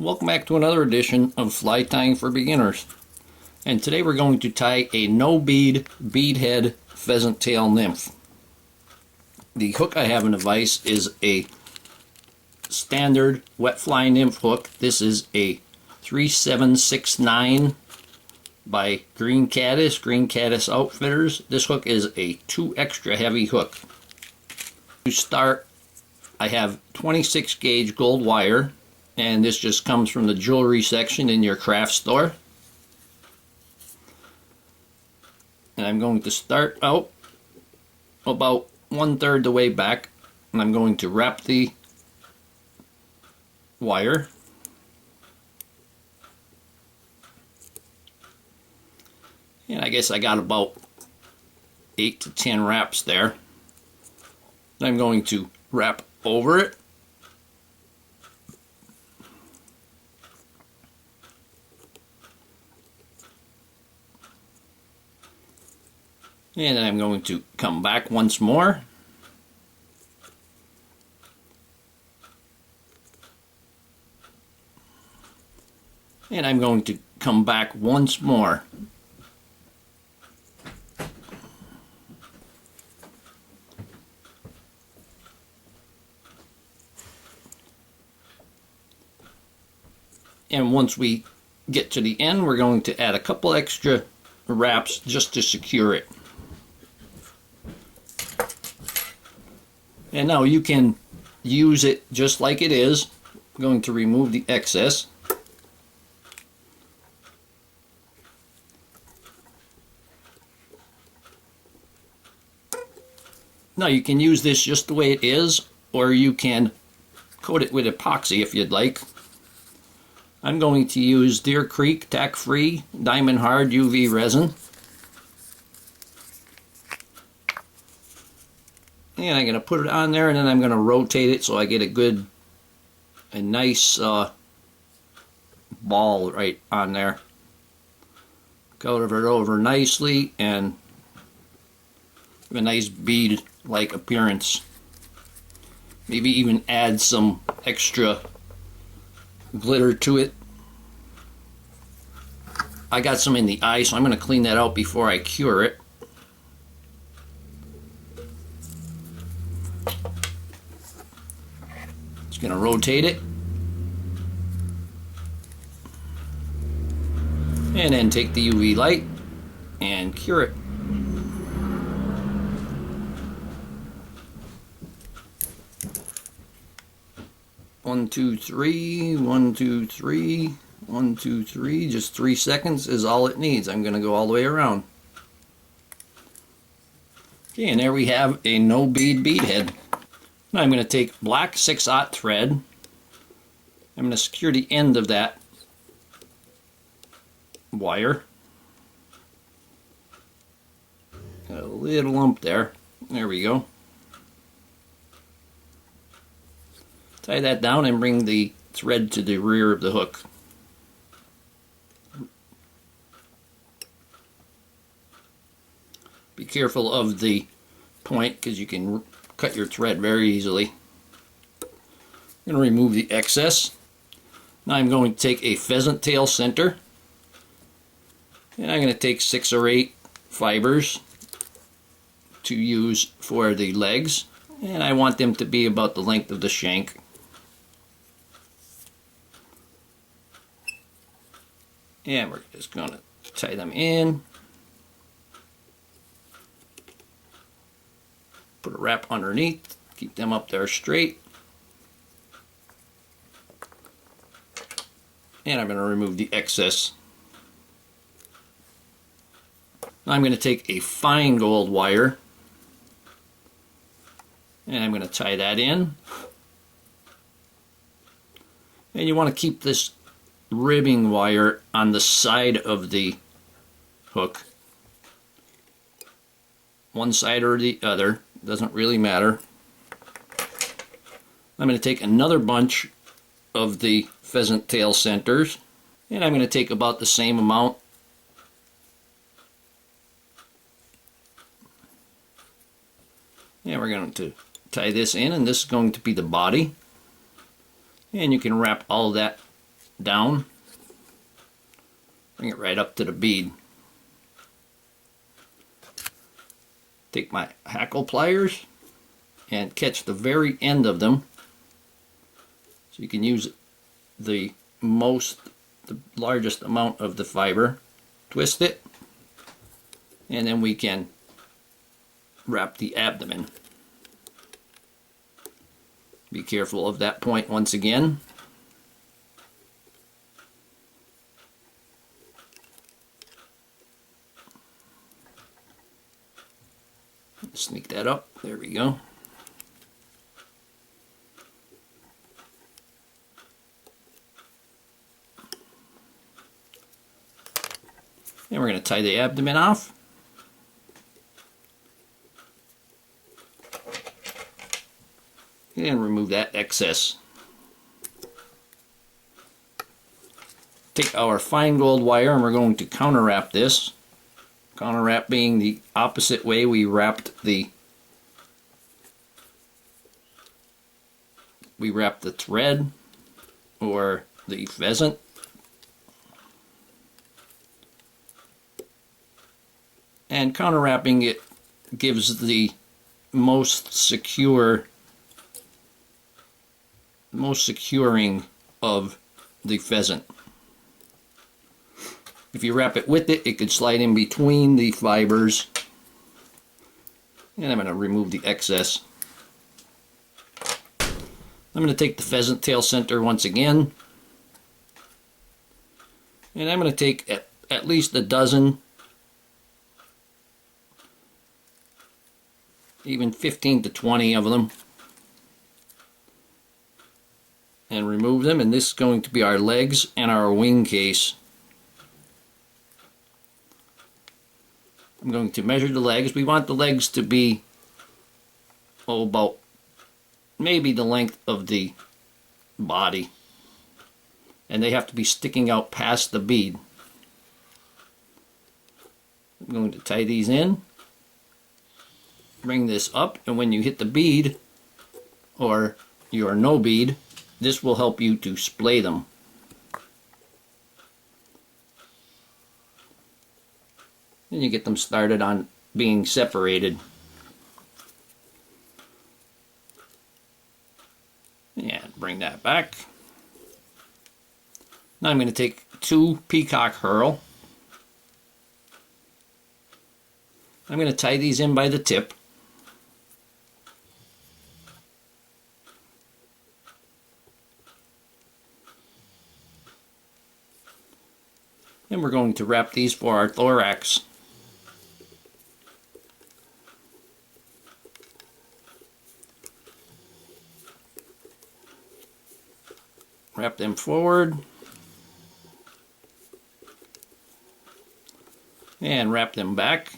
Welcome back to another edition of Fly Tying for Beginners. And today we're going to tie a no-bead beadhead pheasant tail nymph. The hook I have in the vise is a standard wet fly nymph hook. This is a 3769 by Green Caddis Outfitters. This hook is a 2 extra heavy hook. To start, I have 26 gauge gold wire, and this just comes from the jewelry section in your craft store. And I'm going to start out about 1/3 the way back, and I'm going to wrap the wire. And I guess I got about 8 to 10 wraps there. I'm going to wrap over it. And then I'm going to come back once more. And I'm going to come back once more. And once we get to the end, we're going to add a couple extra wraps just to secure it. And now you can use it just like it is. I'm going to remove the excess. Now you can use this just the way it is, or you can coat it with epoxy if you'd like. I'm going to use Deer Creek tack-free diamond hard UV resin. And I'm going to put it on there, and then I'm going to rotate it so I get a nice ball right on there. Cover it over nicely and have a nice bead-like appearance. Maybe even add some extra glitter to it. I got some in the eye, so I'm going to clean that out before I cure it. Just going to rotate it. And then take the UV light and cure it. One, two, three, 1, 2, 3, 1, 2, 3. Just 3 seconds is all it needs. I'm going to go all the way around. Okay, and there we have a no bead beadhead. Now I'm going to take black 6/0 thread. I'm going to secure the end of that wire. Got a little lump there. There we go. Tie that down and bring the thread to the rear of the hook. Be careful of the point because you can cut your thread very easily. I'm going to remove the excess. Now I'm going to take a pheasant tail center, and I'm going to take 6 or 8 fibers to use for the legs, and I want them to be about the length of the shank. And we're just going to tie them in. Put a wrap underneath. Keep them up there straight. And I'm going to remove the excess. Now I'm going to take a fine gold wire. And I'm going to tie that in. And you want to keep this ribbing wire on the side of the hook. One side or the other, doesn't really matter. I'm going to take another bunch of the pheasant tail centers, and I'm going to take about the same amount. And we're going to tie this in, and this is going to be the body. And you can wrap all of that down, bring it right up to the bead. Take my hackle pliers and catch the very end of them, so you can use the largest amount of the fiber. Twist it, and then we can wrap the abdomen. Be careful of that point once again. Sneak that up. There we go. And we're going to tie the abdomen off. And remove that excess. Take our fine gold wire and we're going to counter wrap this. Counter wrap being the opposite way we wrapped the thread or the pheasant. And counter wrapping it gives the most securing of the pheasant. If you wrap it with it, it could slide in between the fibers. And I'm going to remove the excess. I'm going to take the pheasant tail center once again. And I'm going to take at least a dozen, even 15 to 20 of them, and remove them. And this is going to be our legs and our wing case. I'm going to measure the legs. We want the legs to be about maybe the length of the body, and they have to be sticking out past the bead. I'm going to tie these in, bring this up, and when you hit the bead or your no bead, this will help you to splay them. And you get them started on being separated. And bring that back. Now I'm going to take 2 peacock herl. I'm going to tie these in by the tip. And we're going to wrap these for our thorax. Wrap them forward. And wrap them back.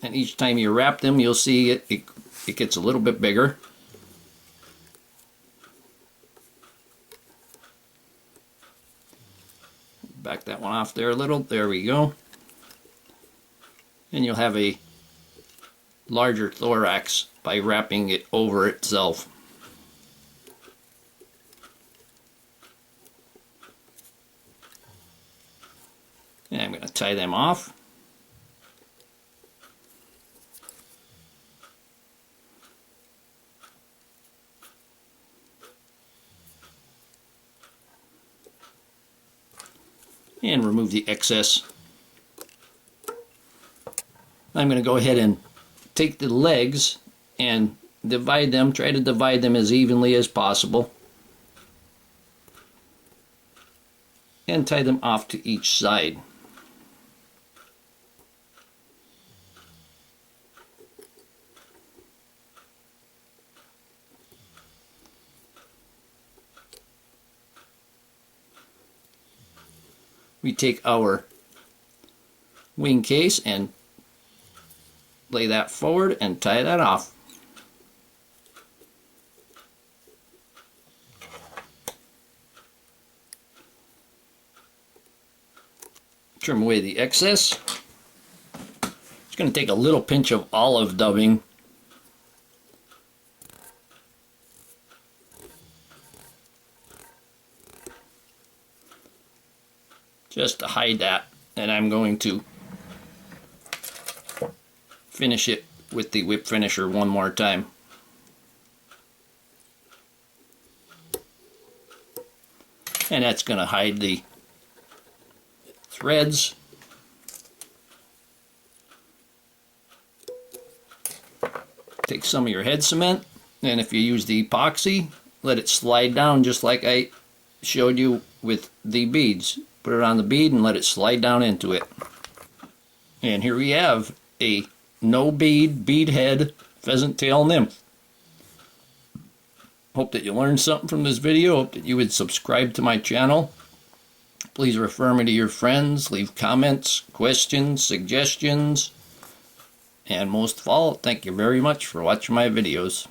And each time you wrap them, you'll see it gets a little bit bigger. Back that one off there a little. There we go. And you'll have a larger thorax by wrapping it over itself. And I'm going to tie them off. And remove the excess. I'm going to go ahead and take the legs and divide them, try to divide them as evenly as possible, and tie them off to each side. We take our wing case and lay that forward and tie that off. Trim away the excess. It's going to take a little pinch of olive dubbing. just to hide that. And I'm going to finish it with the whip finisher one more time. And that's going to hide the threads. Take some of your head cement, and if you use the epoxy, let it slide down just like I showed you with the beads. Put it on the bead and let it slide down into it. And here we have a no bead beadhead pheasant tail nymph. Hope that you learned something from this video. Hope that you would subscribe to my channel. Please refer me to your friends, leave comments, questions, suggestions. And most of all, thank you very much for watching my videos.